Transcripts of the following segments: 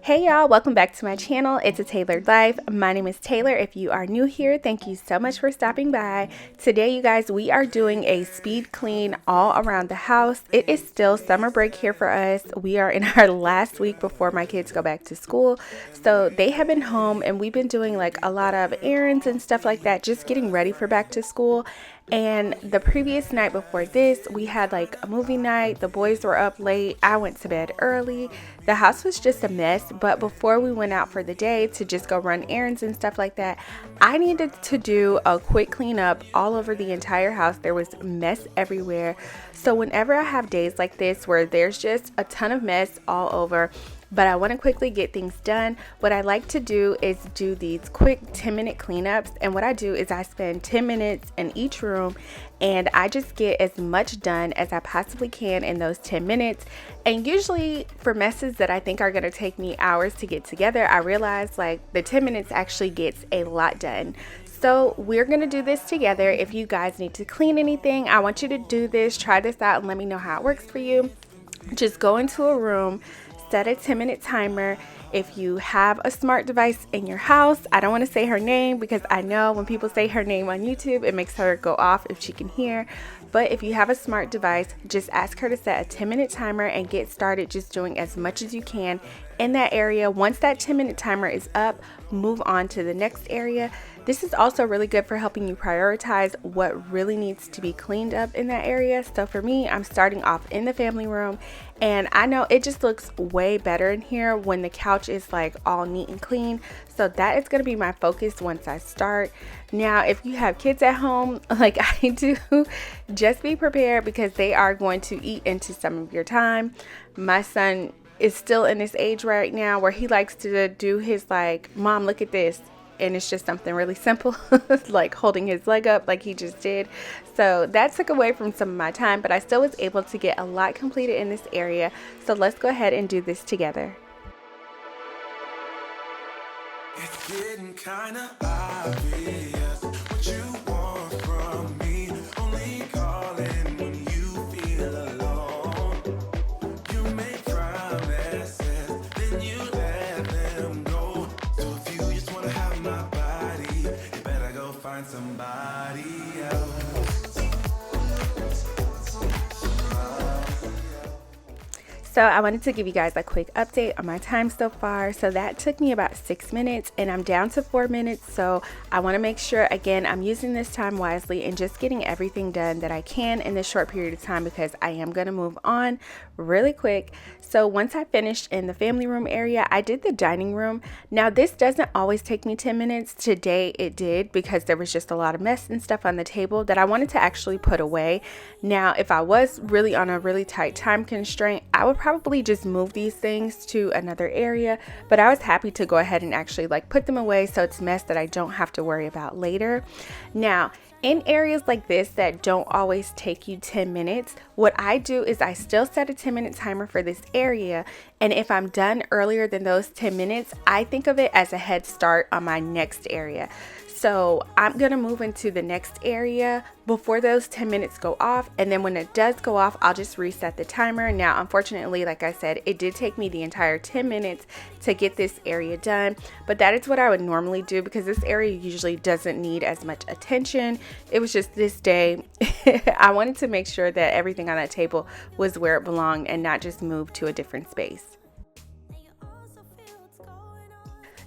Hey y'all, welcome back to my channel. It's a tailored life. My name is Taylor. If you are new here, thank you so much for stopping by. Today, you guys, we are doing a speed clean all around the house. It is still summer break here for us. We are in our last week before my kids go back to school. So they have been home and we've been doing like a lot of errands and stuff like that, just getting ready for back to school. And the previous night before this, we had like a movie night. The boys were up late. I went to bed early. The house was just a mess. But before we went out for the day to just go run errands and stuff like that, I needed to do a quick cleanup all over the entire house. There was mess everywhere. So whenever I have days like this where there's just a ton of mess all over, but I want to quickly get things done, what I like to do is do these quick 10-minute cleanups. And what I do is I spend 10 minutes in each room and I just get as much done as I possibly can in those 10 minutes. And usually for messes that I think are going to take me hours to get together, I realize like the 10 minutes actually gets a lot done. So we're going to do this together. If you guys need to clean anything, I want you to do this, try this out and let me know how it works for you. Just go into a room, set a 10-minute timer. If you have a smart device in your house, I don't want to say her name because I know when people say her name on YouTube, it makes her go off if she can hear. But if you have a smart device, just ask her to set a 10-minute timer and get started just doing as much as you can in that area. Once that 10-minute timer is up, move on to the next area. This is also really good for helping you prioritize what really needs to be cleaned up in that area. So for me, I'm starting off in the family room, and I know it just looks way better in here when the couch is like all neat and clean. So that is going to be my focus once I start. Now, if you have kids at home like I do, just be prepared because they are going to eat into some of your time. My son is still in this age right now where he likes to do his like, "Mom, look at this." And it's just something really simple like holding his leg up like he just did. So that took away from some of my time, but I still was able to get a lot completed in this area. So let's go ahead and do this together. It's getting kinda obvious what you want from me. Only calling when you feel alone. You make promises, then you let them go. So if you just wanna have my body, you better go find somebody else. So I wanted to give you guys a quick update on my time so far. So that took me about 6 minutes and I'm down to 4 minutes. So I want to make sure, again, I'm using this time wisely and just getting everything done that I can in this short period of time because I am going to move on really quick. So once I finished in the family room area, I did the dining room. Now this doesn't always take me 10 minutes. Today it did because there was just a lot of mess and stuff on the table that I wanted to actually put away. Now, if I was really on a really tight time constraint, I would probably just move these things to another area, but I was happy to go ahead and actually like put them away so it's mess that I don't have to worry about later. Now, in areas like this that don't always take you 10 minutes, what I do is I still set a 10-minute timer for this area. And if I'm done earlier than those 10 minutes, I think of it as a head start on my next area. So I'm going to move into the next area before those 10 minutes go off. And then when it does go off, I'll just reset the timer. Now, unfortunately, like I said, it did take me the entire 10 minutes to get this area done. But that is what I would normally do because this area usually doesn't need as much attention. It was just this day, I wanted to make sure that everything on that table was where it belonged and not just move to a different space.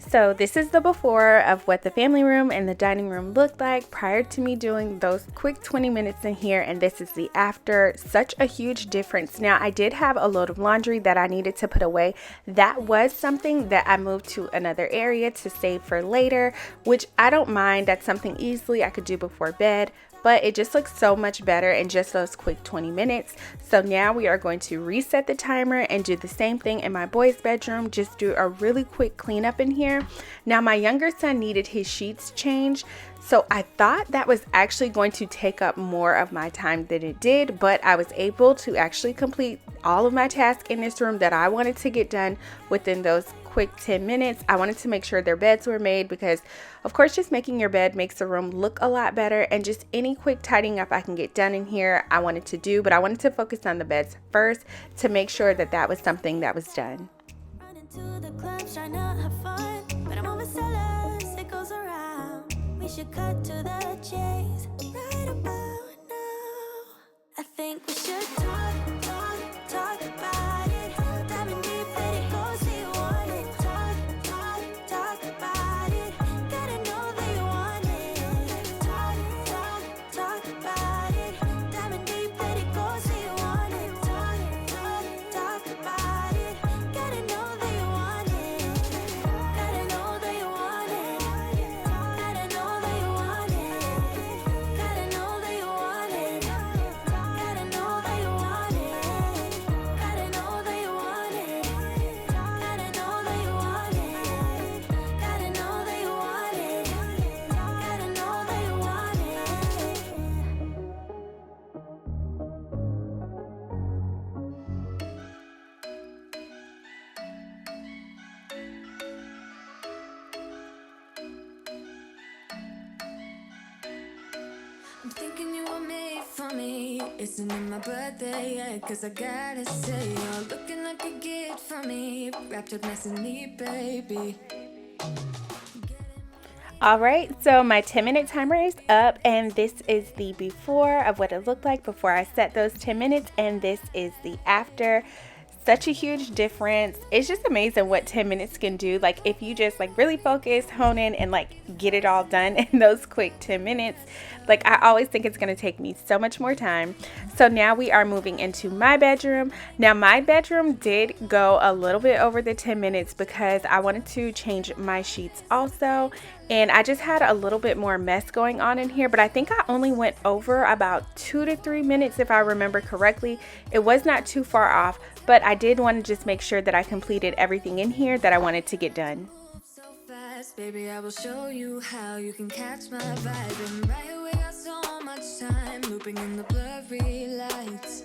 So this is the before of what the family room and the dining room looked like prior to me doing those quick 20 minutes in here, and this is the after. Such a huge difference. Now I did have a load of laundry that I needed to put away. That was something that I moved to another area to save for later, which I don't mind. That's something easily I could do before bed. But it just looks so much better in just those quick 20 minutes. So now we are going to reset the timer and do the same thing in my boys' bedroom. Just do a really quick cleanup in here. Now my younger son needed his sheets changed. So I thought that was actually going to take up more of my time than it did, but I was able to actually complete all of my tasks in this room that I wanted to get done within those quick 10 minutes. I wanted to make sure their beds were made because of course just making your bed makes the room look a lot better, and just any quick tidying up I can get done in here I wanted to do, but I wanted to focus on the beds first to make sure that that was something that was done. To the clubs trying to have fun, but I'm overzealous, it goes around. We should cut to the chase right about now. I think we should talk about it. Diving deep, let it go, say you want it. Talk about it. Gotta know that you want it. Talk about it. Diving deep, let it go, say you want it. Talk about it. Gotta know that you want it. Gotta know that you want it. Gotta know that you want it. Gotta know that you want it. Gotta know that you want it. Gotta know that you want it. Gotta know that you want it. Gotta know that you want it. Gotta know that you want I'm thinking you were made for me. Isn't it my birthday yet? Cause I gotta say, you're looking like a gift for me. Wrapped up nice and neat, baby. All right, so my 10-minute timer is up, and this is the before of what it looked like before I set those 10 minutes, and this is the after. Such a huge difference. It's just amazing what 10 minutes can do. Like, if you just like really focus, hone in, and like get it all done in those quick 10 minutes. Like, I always think it's going to take me so much more time. So now we are moving into my bedroom. Now my bedroom did go a little bit over the 10 minutes because I wanted to change my sheets also. And I just had a little bit more mess going on in here, but I think I only went over about 2 to 3 minutes if I remember correctly. It was not too far off, but I did want to just make sure that I completed everything in here that I wanted to get done. So fast, baby, I will show you how you can catch my vibe. And right away, got so much time looping in the blurry lights.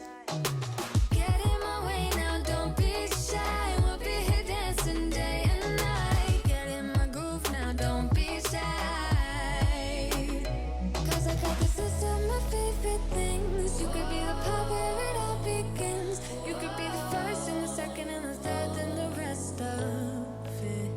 Get in my way now, don't be shy. We'll be here dancing day and night. Get in my groove now, don't be shy. Cause I got this list of my favorite things. You could be the part where it all begins. You could be the first and the second and the third and the rest of it.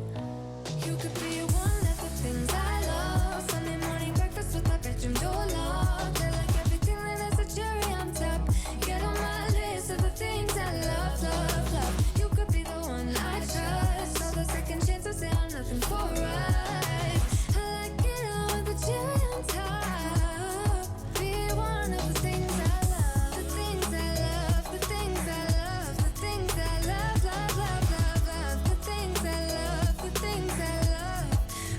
You could be one of the things I love. Sunday morning breakfast with my bedroom door locked. I like everything that has a cherry on top. Get on my list of the things I love, love, love. You could be the one I trust. All the second chances say I'm nothing for right. I like it all with the cherry on top. Be one of the things I love. The things I love, the things I love, the things I love, love, love, love, love. The things I love, the things I love.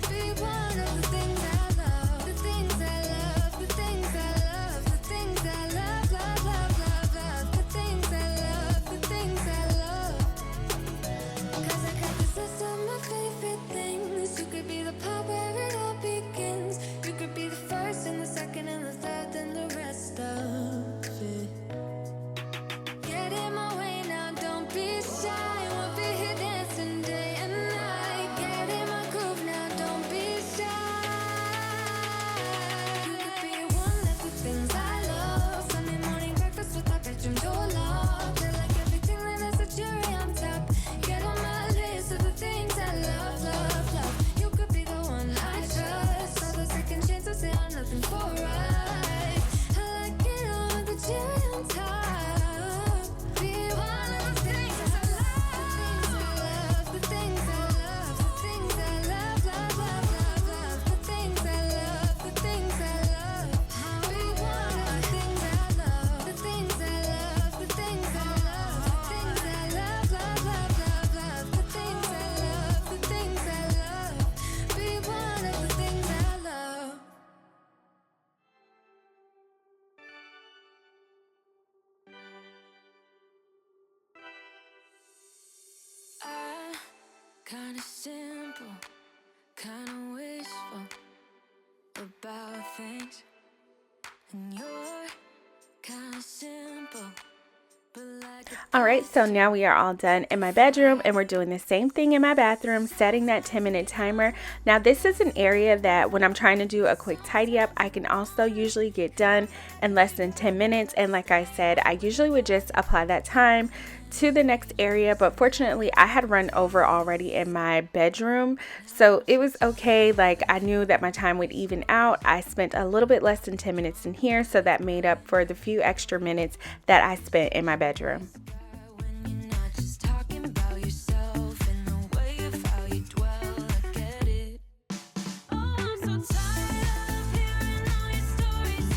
Be one of the things I love. The things I love, the things I love, the things I love, love, love, love, love. The things I love, the things I love. Cause I got this list of my favorite things. You could be the part where it all begins. You could be the first and the second and the third and the rest of it. Get in my way now, don't be shy. We'll be here dancing day and night. Get in my groove now, don't be shy. You could be one of the things I love. Sunday morning breakfast with my bedroom door locked. I like everything that has a cherry on top. Get on my list of the things I love, love, love. You could be the one I trust. All the second chances say I'm nothing for right. I like it all with the cherry on top. Be one of the things I love. The things I love, the things I love, the things I love, love, love, love, love. The things I love, the things I love. Be one of the things I love. The things I love, the things I love, the things I love, love, love, love, love. The things I love, the things I love. Be one of the things I love. Kinda simple, kinda wishful about things, and you're kinda simple, but like a All right, so now we are all done in my bedroom, and we're doing the same thing in my bathroom, setting that 10-minute timer. Now, this is an area that when I'm trying to do a quick tidy up, I can also usually get done in less than 10 minutes. And like I said, I usually would just apply that time to the next area, but fortunately I had run over already in my bedroom, so it was okay. Like, I knew that my time would even out. I spent a little bit less than 10 minutes in here, so that made up for the few extra minutes that I spent in my bedroom. When you're not just talking about yourself and the way of how you dwell, I get it. Oh, I'm so tired of hearing all your stories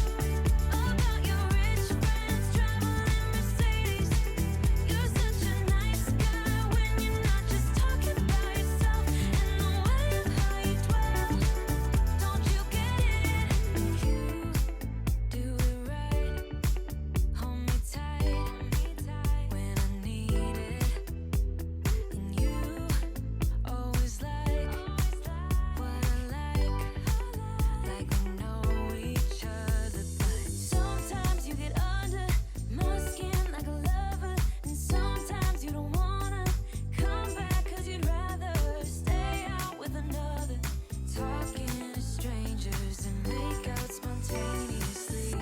about your rich friends traveling Mercedes. You're such a nice guy when you're not just talking about yourself and the way of how you dwell. Don't you get it? You do it right. Hold me tight when I need it. And you always like what I like we know each other. But sometimes you get under my skin like a lover, and sometimes you don't wanna come back 'cause you'd rather stay out with another. Talking to strangers and make out spontaneously.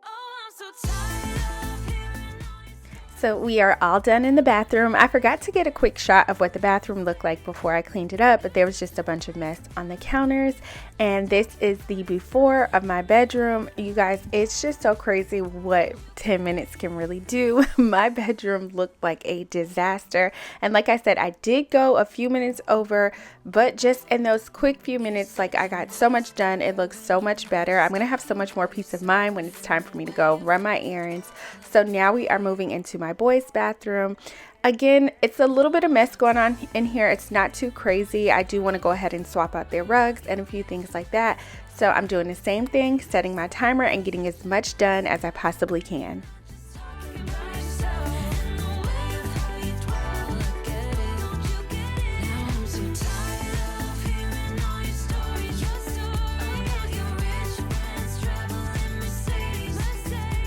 Oh, I'm so tired of hearing all your So we are all done in the bathroom. I forgot to get a quick shot of what the bathroom looked like before I cleaned it up, but there was just a bunch of mess on the counters. And this is the before of my bedroom. You guys, it's just so crazy what 10 minutes can really do. My bedroom looked like a disaster. And like I said, I did go a few minutes over, but just in those quick few minutes, like, I got so much done. It looks so much better. I'm going to have so much more peace of mind when it's time for me to go run my errands. So now we are moving into my boys' bathroom. Again, it's a little bit of mess going on in here. It's not too crazy. I do want to go ahead and swap out their rugs and a few things like that. So I'm doing the same thing, setting my timer and getting as much done as I possibly can. talking about yourself and the way of how you dwell, I get it. Don't you get it? Now I'm so tired of hearing all your stories about your rich friends traveling Mercedes.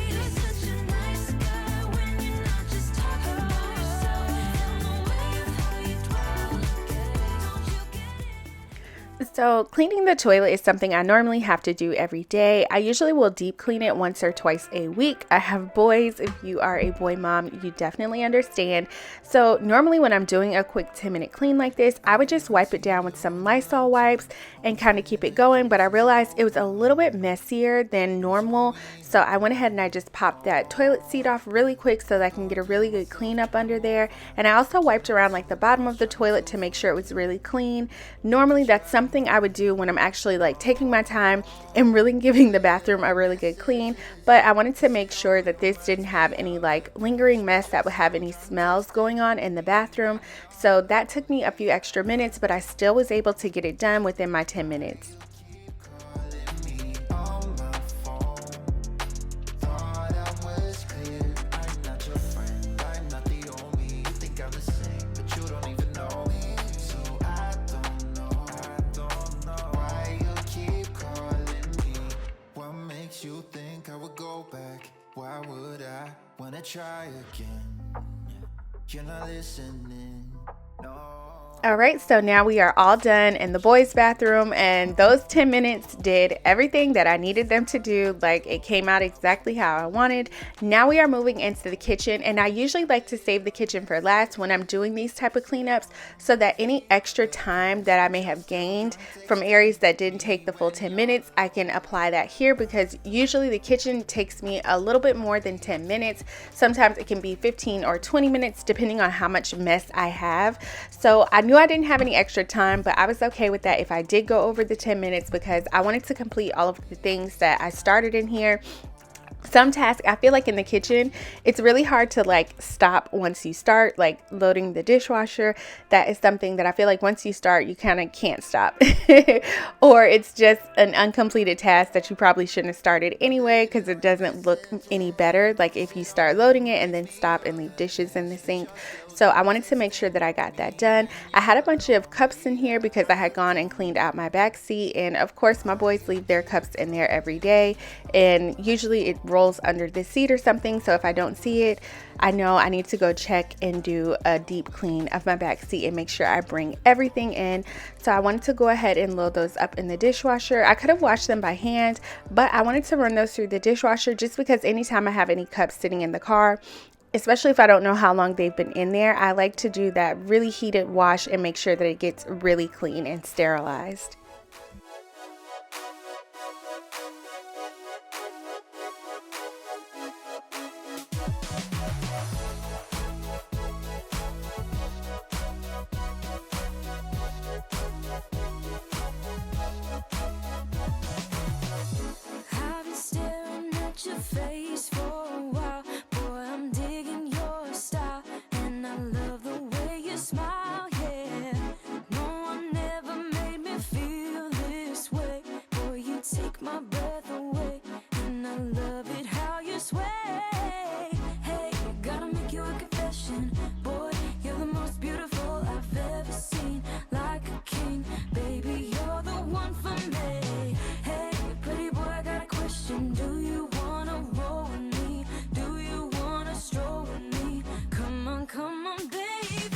You're such a nice guy when you're not just talking about yourself and the way of how you dwell, I get it. Don't you get it? So cleaning the toilet is something I normally have to do every day. I usually will deep clean it once or twice a week. I have boys. If you are a boy mom, you definitely understand. So normally when I'm doing a quick 10-minute clean like this, I would just wipe it down with some Lysol wipes and kind of keep it going. But I realized it was a little bit messier than normal. So I went ahead and I just popped that toilet seat off really quick so that I can get a really good clean up under there. And I also wiped around like the bottom of the toilet to make sure it was really clean. Normally that's something I would do when I'm actually like taking my time and really giving the bathroom a really good clean. But I wanted to make sure that this didn't have any like lingering mess that would have any smells going on in the bathroom. So that took me a few extra minutes, but I still was able to get it done within my 10 minutes. You think I would go back? Why would I wanna try again? You're not listening. No. All right, so now we are all done in the boys' bathroom, and those 10 minutes did everything that I needed them to do. Like, it came out exactly how I wanted. Now we are moving into the kitchen, and I usually like to save the kitchen for last when I'm doing these type of cleanups so that any extra time that I may have gained from areas that didn't take the full 10 minutes, I can apply that here, because usually the kitchen takes me a little bit more than 10 minutes. Sometimes it can be 15 or 20 minutes depending on how much mess I have. So I knew I didn't have any extra time, but I was okay with that if I did go over the 10 minutes because I wanted to complete all of the things that I started in here. Some tasks, I feel like in the kitchen, it's really hard to like stop once you start, like loading the dishwasher. That is something that I feel like once you start, you kind of can't stop. Or it's just an uncompleted task that you probably shouldn't have started anyway because it doesn't look any better. Like if you start loading it and then stop and leave dishes in the sink. So I wanted to make sure that I got that done. I had a bunch of cups in here because I had gone and cleaned out my back seat. And of course, my boys leave their cups in there every day. And usually it rolls under the seat or something. So if I don't see it, I know I need to go check and do a deep clean of my back seat and make sure I bring everything in. So I wanted to go ahead and load those up in the dishwasher. I could have washed them by hand, but I wanted to run those through the dishwasher just because anytime I have any cups sitting in the car, especially if I don't know how long they've been in there, I like to do that really heated wash and make sure that it gets really clean and sterilized. I've been staring at your face for a while. Boy, I'm digging your style, and I love the way you smile, yeah. No one ever made me feel this way. Boy, you take my breath away, and I love it how you sway. Hey, gotta make you a confession. Boy, you're the most beautiful I've ever seen. Like a king, baby, you're the one for me. Hey, pretty boy, I got a question. Do you wanna roll with me? Do you wanna stroll with me? Come on, baby.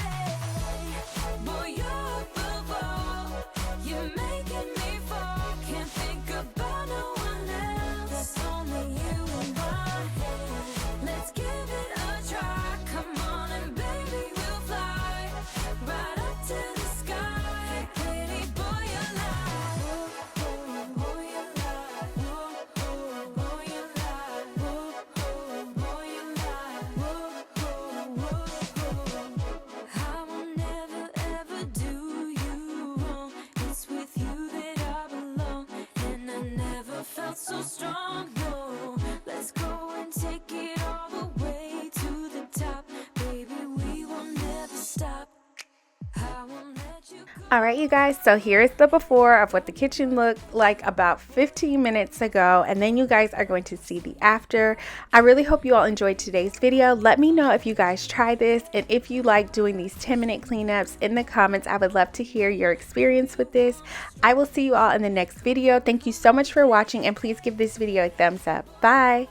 Boy, you're above all. You're making me fall. Can't think about no one else. There's only you in my head. Let's give it a try. Come on and baby, we'll fly right up to the sky. Pretty boy, you're like, whoa, whoa, whoa, you're like, whoa, whoa, whoa, you're like, whoa, whoa, whoa, you're like, whoa, whoa, whoa, whoa. I will never ever do you wrong. It's with you that I belong, and I never felt so strong. No, let's go and take it all the way to the top, baby. We will never stop. I won't let you go. All right, you guys, so here's the before of what the kitchen looked like about 15 minutes ago, and then you guys are going to see the after. I really hope you all enjoyed today's video. Let me know if you guys try this, and if you like doing these 10-minute cleanups in the comments. I would love to hear your experience with this. I will see you all in the next video. Thank you so much for watching, and please give this video a thumbs up. Bye.